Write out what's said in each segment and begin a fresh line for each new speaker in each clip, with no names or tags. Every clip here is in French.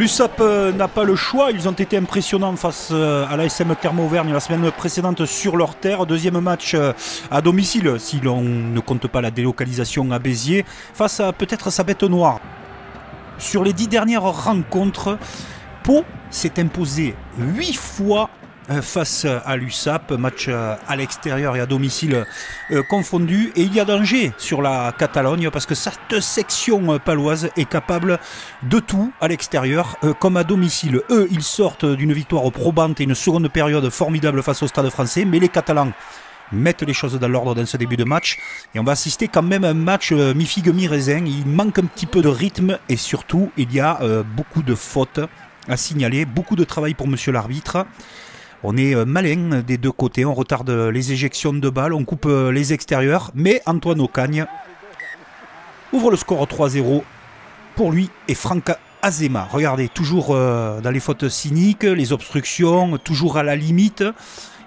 L'USAP n'a pas le choix, ils ont été impressionnants face à l'ASM Clermont-Auvergne la semaine précédente sur leur terre. Deuxième match à domicile, si l'on ne compte pas la délocalisation à Béziers, face à peut-être sa bête noire. Sur les 10 dernières rencontres, Pau s'est imposé 8 fois face à l'USAP, match à l'extérieur et à domicile confondus. Et il y a danger sur la Catalogne parce que cette section paloise est capable de tout à l'extérieur comme à domicile. Eux, ils sortent d'une victoire probante et une seconde période formidable face au Stade français, mais les Catalans mettent les choses dans l'ordre dans ce début de match. Et on va assister quand même à un match mi-figue, mi-raisin. Il manque un petit peu de rythme et surtout, il y a beaucoup de fautes à signaler, beaucoup de travail pour monsieur l'arbitre. On est malin des deux côtés, on retarde les éjections de balles, on coupe les extérieurs, mais Antoine Ocagne ouvre le score 3-0 pour lui et Franck Azema. Regardez, toujours dans les fautes cyniques, les obstructions, toujours à la limite,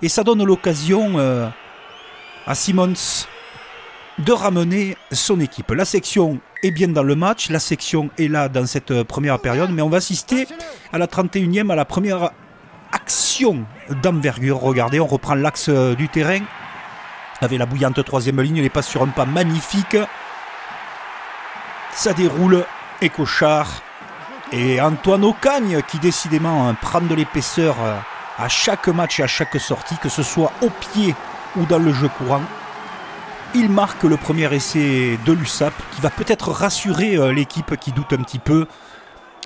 et ça donne l'occasion à Simons de ramener son équipe. La section est bien dans le match, la section est là dans cette première période, mais on va assister à la 31e, à la première action d'envergure. Regardez, on reprend l'axe du terrain avec la bouillante troisième ligne, les passes sur un pas magnifique, ça déroule et Cochard et Antoine Ocagne qui décidément prend de l'épaisseur à chaque match et à chaque sortie, que ce soit au pied ou dans le jeu courant. Il marque le premier essai de l'USAP qui va peut-être rassurer l'équipe qui doute un petit peu.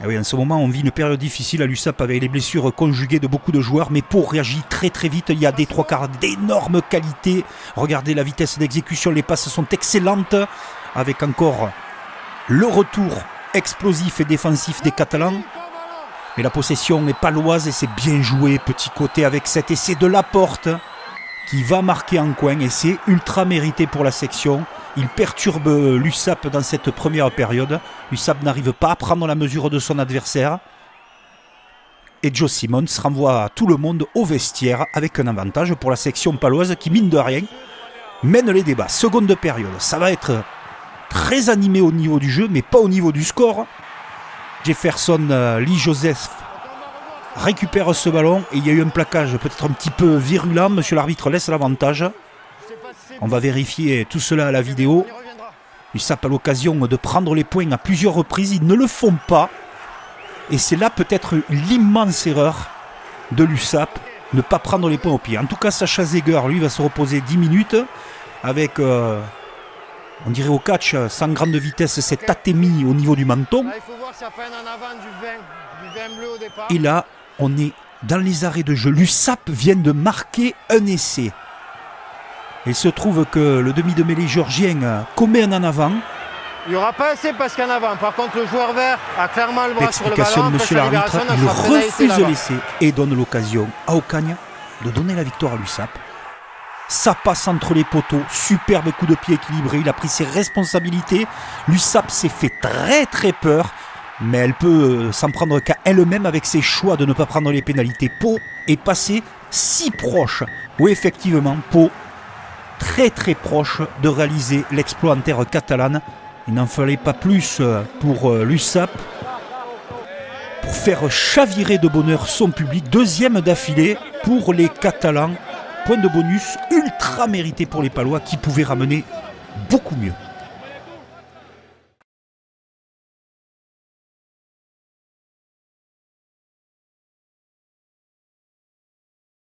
Ah oui, en ce moment, on vit une période difficile à l'USAP avec les blessures conjuguées de beaucoup de joueurs, mais Pau réagit très très vite. Il y a des trois quarts d'énormes qualités. Regardez la vitesse d'exécution, les passes sont excellentes, avec encore le retour explosif et défensif des Catalans. Mais la possession est paloise et c'est bien joué, petit côté, avec cet essai de Laporte qui va marquer en coin, et c'est ultra mérité pour la section. Il perturbe l'USAP dans cette première période. L'USAP n'arrive pas à prendre la mesure de son adversaire. Et Joe Simons renvoie tout le monde au vestiaire avec un avantage pour la section paloise qui, mine de rien, mène les débats. Seconde période, ça va être très animé au niveau du jeu, mais pas au niveau du score. Jefferson Lee Joseph récupère ce ballon et il y a eu un plaquage peut-être un petit peu virulent. Monsieur l'arbitre laisse l'avantage. On va vérifier tout cela à la vidéo. l'USAP a l'occasion de prendre les points à plusieurs reprises. Ils ne le font pas. Et c'est là peut-être l'immense erreur de l'USAP, ne pas prendre les points au pied. En tout cas, Sacha Zeger, lui, va se reposer 10 minutes avec, on dirait au catch, sans grande vitesse, cet atémie au niveau du menton. Et là, on est dans les arrêts de jeu. L'USAP vient de marquer un essai. Il se trouve que le demi de mêlée géorgien commet un en avant.
Il n'y aura pas assez parce qu'en avant. Par contre, le joueur vert a clairement le bras sur le
L'explication
ballon.
de monsieur l'arbitre, il refuse l'essai et donne l'occasion à Ocagne de donner la victoire à l'USAP. Ça passe entre les poteaux, superbe coup de pied équilibré, il a pris ses responsabilités. L'USAP s'est fait très très peur, mais elle peut s'en prendre qu'à elle-même avec ses choix de ne pas prendre les pénalités. Pau est passé si proche. Oui, effectivement, Pau très très proche de réaliser l'exploit en terre catalane. Il n'en fallait pas plus pour l'USAP pour faire chavirer de bonheur son public. Deuxième d'affilée pour les Catalans. Point de bonus ultra mérité pour les Palois qui pouvaient ramener beaucoup mieux.